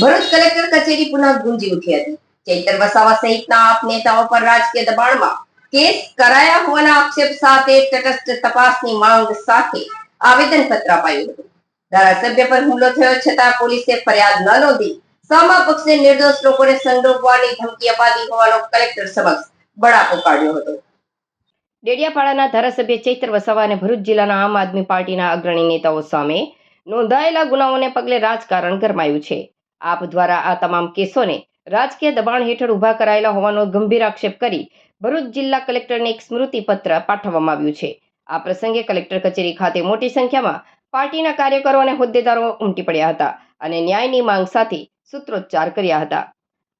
Bharuch collector કચેરી પુનઃ ગુંજી ઉઠી હતી। ચૈતર વસાવા સહિતના આપ નેતાઓ પર રાજકીય દબાણમાં કેસ કરાયા હોવાના આક્ષેપ સાથે તટસ્થ તપાસની માંગ સાથે આવેદનપત્ર અપાયું હતું। ધારાસભ્ય પર હુમલો થયો છતાં પોલીસે ફરિયાદ ન નોંધી સામા પક્ષને નિર્દોષ લોકોને સંડોવવાની ધમકી અપાતી હોવાનો કલેક્ટર સમક્ષ બળાપો કાઢ્યો હતો। ડેડિયાપાડાના ધારાસભ્ય ચૈતર વસાવા અને ભરૂચ જિલ્લાના આમ આદમી પાર્ટીના અગ્રણી નેતાઓ સામે નોંધાયેલા ગુનાઓને પગલે રાજકારણ ગરમાયું છે। આપ દ્વારા આ તમામ કેસોને રાજકીય દબાણ હેઠળ ઉભા કરાયેલા હોવાનો ગંભીર આક્ષેપ કરી ભરૂચ જિલ્લા કલેક્ટરને એક સ્મૃતિ પત્ર પાઠવવામાં આવ્યું છે। આ પ્રસંગે કલેક્ટર કચેરી ખાતે મોટી સંખ્યામાં પાર્ટીના કાર્યકરો અને હોદ્દેદારો ઉમટી પડ્યા હતા અને ન્યાયની માંગ સાથે સૂત્રોચ્ચાર કર્યા હતા।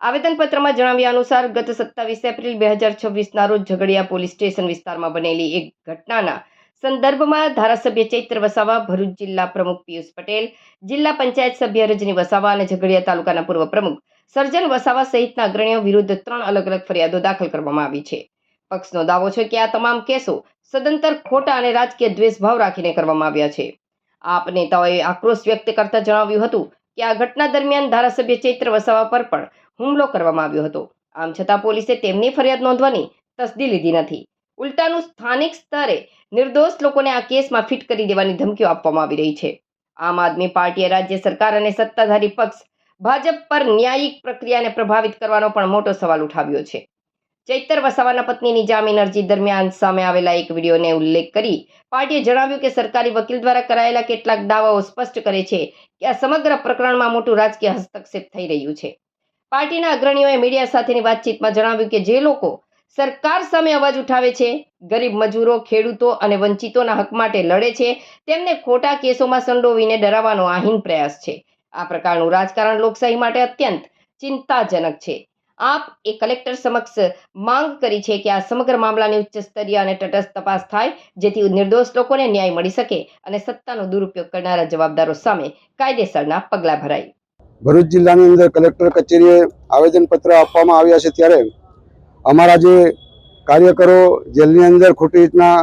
આવેદનપત્રમાં જણાવ્યા અનુસાર ગત 27 એપ્રિલ 2026ના રોજ ઝઘડિયા પોલીસ સ્ટેશન વિસ્તારમાં બનેલી એક ઘટનાના સંદર્ભમાં ધારાસભ્ય ચૈતર વસાવા, ભરૂચ જિલ્લા પ્રમુખ પિયુષ પટેલ, જિલ્લા પંચાયત સભ્ય રજની વસાવા અને ઝઘડિયા તાલુકાના પૂર્વ પ્રમુખ સર્જન વસાવા સહિતના અગ્રણીઓ વિરુદ્ધ 3 અલગ અલગ ફરિયાદો દાખલ કરવામાં આવી છે। પક્ષનો દાવો છે કે આ તમામ કેસો સદંતર ખોટા અને રાજકીય દ્વેષભાવ રાખીને કરવામાં આવ્યા છે। આપ નેતાઓએ આક્રોશ વ્યક્ત કરતા જણાવ્યું હતું કે આ ઘટના દરમિયાન ધારાસભ્ય ચૈતર વસાવા પર પણ હુમલો કરવામાં આવ્યો હતો। આમ છતાં પોલીસે તેમની ફરિયાદ નોંધવાની તસદી લીધી નથી। ઉલટાનું સ્થાનિક સ્તરે નિર્દોષ લોકોને આ કેસમાં ફિટ કરી દેવાની ધમકીઓ આપવામાં આવી રહી છે। આમ આદમી પાર્ટીએ રાજ્ય સરકાર અને સત્તાધારી પક્ષ ભાજપ પર ન્યાયિક પ્રક્રિયાને પ્રભાવિત કરવાનો પણ મોટો સવાલ ઉઠાવ્યો છે। ચૈતર વસાવાના પત્નીની જામીન અરજી દરમિયાન સામે આવેલા એક વિડીયોને ઉલ્લેખ કરી પાર્ટીએ જણાવ્યું કે સરકારી વકીલ દ્વારા કરાયેલા કેટલાક દાવાઓ સ્પષ્ટ કરે છે કે આ સમગ્ર પ્રકરણમાં મોટું રાજકીય હસ્તક્ષેપ થઈ રહ્યું છે। પાર્ટીના અગ્રણીઓએ મીડિયા સાથેની વાતચીતમાં જણાવ્યું કે જે લોકો સરકાર સામે અવાજ ઉઠાવે છે, ગરીબ મજૂરો, ખેડૂતો અને વંચિતોના હક માટે લડે છે, તેમને ખોટા કેસોમાં સંડોવીને ડરાવવાનો આ હીન પ્રયાસ છે। આ પ્રકારનું રાજકારણ લોકશાહી માટે અત્યંત ચિંતાજનક છે। આપ એ કલેક્ટર સમક્ષ માંગ કરી છે કે આ સમગ્ર મામલાની ઉચ્ચ સ્તરીય અને તટસ્થ તપાસ થાય, જેથી નિર્દોષ લોકોને ન્યાય મળી શકે અને સત્તાનો દુરુપયોગ કરનારા જવાબદારો સામે કાયદેસરના પગલાં ભરાય। ભરૂચ જિલ્લાની અંદર કલેક્ટર કચેરીએ આવેદનપત્ર આપવામાં આવ્યા છે ત્યારે અમારા જે કાર્યકરો જેલની અંદર ખોટી રીતના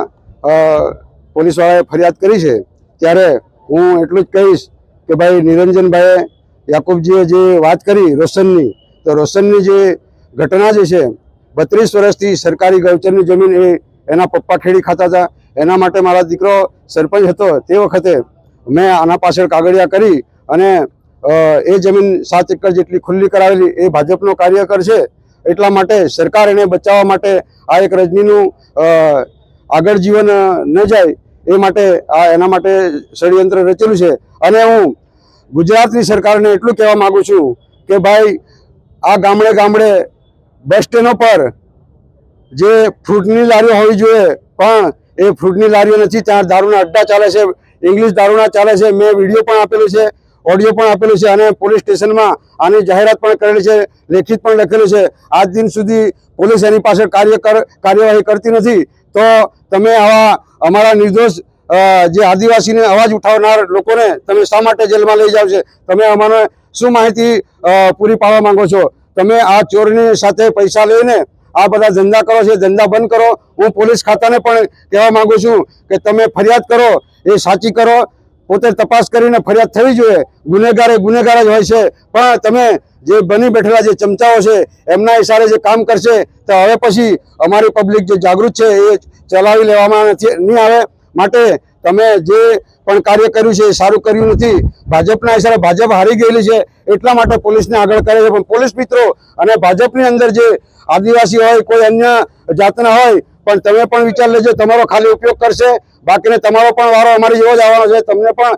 પોલીસવાળાએ ફરિયાદ કરી છે ત્યારે હું એટલું જ કહીશ કે ભાઈ નિરંજનભાઈએ યાકુબજીએ જે વાત કરી રોશનની, તો રોશનની જે ઘટના જે છે 32 વર્ષથી સરકારી ગૌચરની જમીન એના પપ્પા ખેડી ખાતા હતા। એના માટે મારા દીકરો સરપંચ હતો તે વખતે મેં આના પાછળ કાગળિયા કરી અને એ જમીન 7 એકર જેટલી ખુલ્લી કરાવેલી। એ ભાજપનો કાર્યકર છે, એટલા માટે સરકાર એને બચાવવા માટે આ એક રજનીનું આગળ જીવન ન જાય એ માટે એના માટે ષડયંત્ર રચેલું છે। અને હું ગુજરાતની સરકારને એટલું કહેવા માગું છું કે ભાઈ આ ગામડે ગામડે બસ સ્ટેન્ડો પર જે ફ્રૂટની લારીઓ હોવી જોઈએ પણ એ ફ્રૂટની લારીઓ નથી, ત્યાં દારૂના અડ્ડા ચાલે છે, ઇંગ્લિશ દારૂના ચાલે છે। મેં વિડીયો પણ આપેલું છે, ઓડિયો પણ આપેલું છે અને પોલીસ સ્ટેશનમાં આની જાહેરાત પણ કરેલી છે, લેખિત પણ લખેલું છે। આજ દિન સુધી પોલીસ એની પાસે કાર્યવાહી કરતી નથી। તો તમે આવા અમારા નિર્દોષ જે આદિવાસીને અવાજ ઉઠાવનાર લોકોને તમે શા માટે જેલમાં લઈ જાવ છો? તમે અમને શું માહિતી પૂરી પાડવા માંગો છો? તમે આ ચોરની સાથે પૈસા લઈને આ બધા ધંધા કરો છો, ધંધા બંધ કરો। હું પોલીસ ખાતાને પણ કહેવા માંગુ છું કે તમે ફરિયાદ કરો, એ સાચી કરો, પોતે તપાસ કરીને ફરિયાદ થવી જોઈએ। ગુનેગાર જ હોય છે, પણ તમે જે બની બેઠેલા જે ચમચાઓ છે એમના ઇશારે જે કામ કરશે તો હવે પછી અમારી પબ્લિક જે જાગૃત છે એ ચલાવી લેવામાં નહીં આવે। માટે તમે જે પણ કાર્ય કર્યું છે એ સારું કર્યું નથી। ભાજપના ઇશારે ભાજપ હારી ગયેલી છે એટલા માટે પોલીસને આગળ કરે છે, પણ પોલીસ મિત્રો અને ભાજપની અંદર જે આદિવાસી હોય, કોઈ અન્ય જાતના હોય, પણ તમે પણ વિચાર લેજો, તમારો ખાલી ઉપયોગ કરશે, બાકીને તમારો પણ વારો અમારી જેવો જ આવવાનો છે। તમને પણ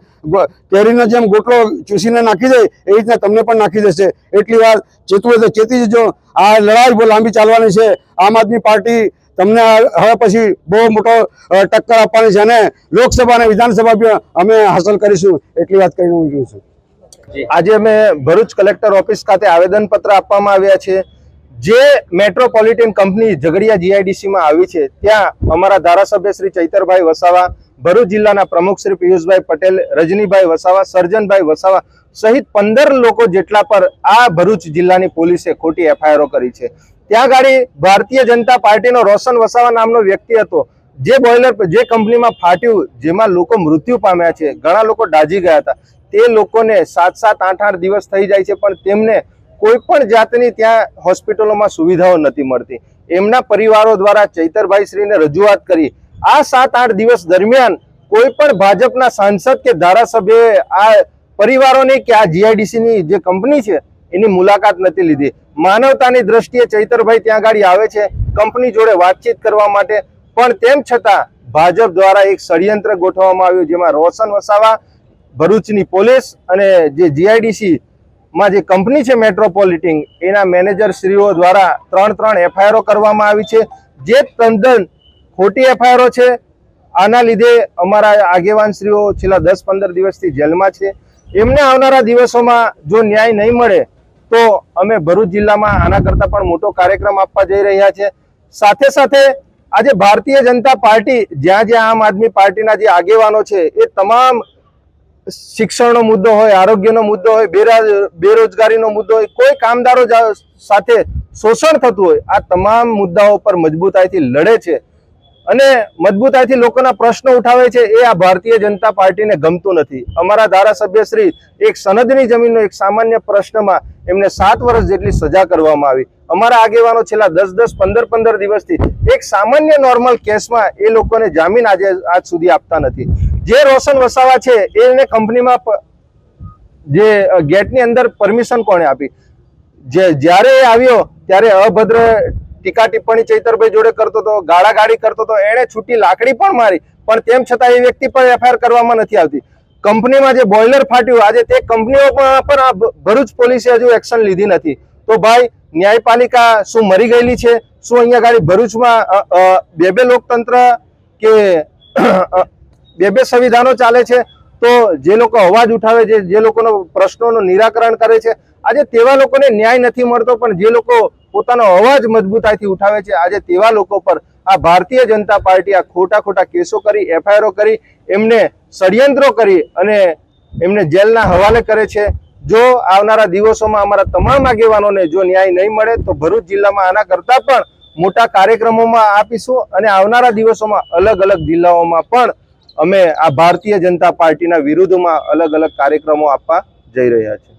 કેરીનો જેમ ગોટલો ચૂસીને નાખી દે એ રીતના તમને પણ નાખી દેશે। એટલી વાર ચેતવું તો ચેતી જજો, આ લડાઈ બહુ લાંબી ચાલવાની છે। આમ આદમી પાર્ટી તમને હવે પછી બહુ મોટો ટક્કર આપવાની છે અને લોકસભા અને વિધાનસભા અમે હાંસલ કરીશું, એટલી વાત કરીને હું જોઉં છું। આજે અમે ભરૂચ કલેક્ટર ઓફિસ ખાતે આવેદનપત્ર આપવામાં આવ્યા છે। જે મેટ્રોપોલિટન કંપની ઝઘડિયા જીઆઈડીસીમાં આવી છે ત્યાં અમારા ધારાસભ્ય શ્રી ચૈતરભાઈ વસાવા, ભરૂચ જિલ્લાના પ્રમુખ શ્રી પિયુષભાઈ પટેલ, રજનીભાઈ વસાવા, સર્જનભાઈ વસાવા સહિત 15 લોકો જેટલા પર આ ભરૂચ જિલ્લાની પોલીસે ખોટી એફઆઈઆરો કરી છે। ત્યાં ગાડી ભારતીય જનતા પાર્ટીનો રોશન વસાવા નામનો વ્યક્તિ હતો, જે બોઇલર જે કંપનીમાં ફાટ્યું, જેમાં લોકો મૃત્યુ પામ્યા છે, ઘણા લોકો દાઝી ગયા હતા, તે લોકોને 7-7, 8-8 દિવસ થઈ જાય છે પણ તેમને કોઈ પણ જાતની ત્યાં હોસ્પિટલોમાં સુવિધાઓ નથી મળતી. એમના પરિવારો દ્વારા ચૈતરભાઈ શ્રીને રજૂઆત કરી. આ 7-8 દિવસ દરમિયાન કોઈ પણ ભાજપના સાંસદ કે ધારાસભ્યએ આ પરિવારોની કે આ જીઆઈડીસી ની જે કંપની છે એની મુલાકાત નથી લીધી. માનવતાની દ્રષ્ટિએ ચૈતરભાઈ ત્યાં આગળ આવે છે કંપની જોડે વાતચીત કરવા માટે, પણ તેમ છતાં ભાજપ દ્વારા એક ષડયંત્ર ગોઠવવામાં આવ્યું જેમાં રોશન વસાવા, ભરૂચની પોલીસ અને જે જીઆઈડીસી માં જે કંપની છે મેટ્રોપોલિટન એના મેનેજર શ્રીઓ દ્વારા 3 એફઆઈઆર કરવામાં આવી છે, જે તદ્દન ખોટી એફઆઈઆર છે. આના લીધે અમારા આગેવાન શ્રીઓ છેલ્લા 10-15 દિવસથી જેલમાં છે. એમને આવનારા દિવસોમાં જો ન્યાય નહીં મળે તો અમે ભરૂચ જિલ્લામાં આના કરતા પણ મોટો કાર્યક્રમ આપવા જઈ રહ્યા છે. સાથે સાથે આજે ભારતીય જનતા પાર્ટી જ્યાં જ્યાં આમ આદમી પાર્ટીના જે આગેવાનો છે એ તમામ શિક્ષણનો મુદ્દો હોય, આરોગ્યનો મુદ્દો હોય, બેરોજગારીનો મુદ્દો હોય, કોઈ કામદારો સાથે શોષણ થતું હોય, આ તમામ મુદ્દાઓ પર મજબૂતાઈથી લડે છે અને મજબૂતાઈથી લોકોના પ્રશ્નો ઉઠાવે છે. એ આ ભારતીય જનતા પાર્ટીને ગમતું નથી. અમારા ધારાસભ્ય શ્રી એક સનદની જમીનનો એક સામાન્ય પ્રશ્નમાં એમને 7 વર્ષ જેટલી સજા કરવામાં આવી. અમારા આગેવાનો છેલ્લા 10-10, 15-15 દિવસથી એક સામાન્ય નોર્મલ કેસમાં એ લોકોને જામીન આજ સુધી આપતા નથી. જે રોશન વસાવા છે એને કંપનીમાં જે ગેટની અંદર પરમિશન કોણે આપી? જ્યારે એ આવ્યો ત્યારે અભદ્ર ટીકા ટિપ્પણી ચૈતરભાઈ જોડે કરતો હતો, ગાળાગાળી કરતો હતો, એને છૂટી લાકડી પણ મારી, પણ તેમ છતાં એ વ્યક્તિ પર એફઆઈઆર કરવામાં નથી આવતી. કંપનીમાં જે બોઇલર ફાટ્યું, આજે તે કંપનીઓ પણ ભરૂચ પોલીસે હજુ એક્શન લીધી નથી. તો ભાઈ ન્યાયપાલિકા શું મરી ગયેલી છે? શું અહીંયા ગાડી ભરૂચમાં બે લોકતંત્ર કે બે સંવિધાનો ચાલે છે? તો જે લોકો અવાજ ઉઠાવે છે, જે લોકોનો પ્રશ્નોનું નિરાકરણ કરે છે, આજે તેવા લોકોને ન્યાય નથી મળતો. પણ જે લોકો પોતાનો અવાજ મજબૂતાઈથી ઉઠાવે છે, આજે તેવા લોકો પર આ ભારતીય જનતા પાર્ટી આ ખોટા કેસો કરી, એફઆઈઆર કરી, એમને ષડયંત્રો કરી અને એમને જેલના હવાલે કરે છે. જો આવનારા દિવસોમાં અમારા તમામ આગેવાનોને જો ન્યાય નહીં મળે તો ભરૂચ જિલ્લામાં આના કરતા પણ મોટા કાર્યક્રમોમાં આપીશું અને આવનારા દિવસોમાં અલગ જિલ્લાઓમાં પણ અમે આ ભારતીય જનતા પાર્ટીના વિરુદ્ધમાં અલગ કાર્યક્રમો આપવા જઈ રહ્યા છીએ.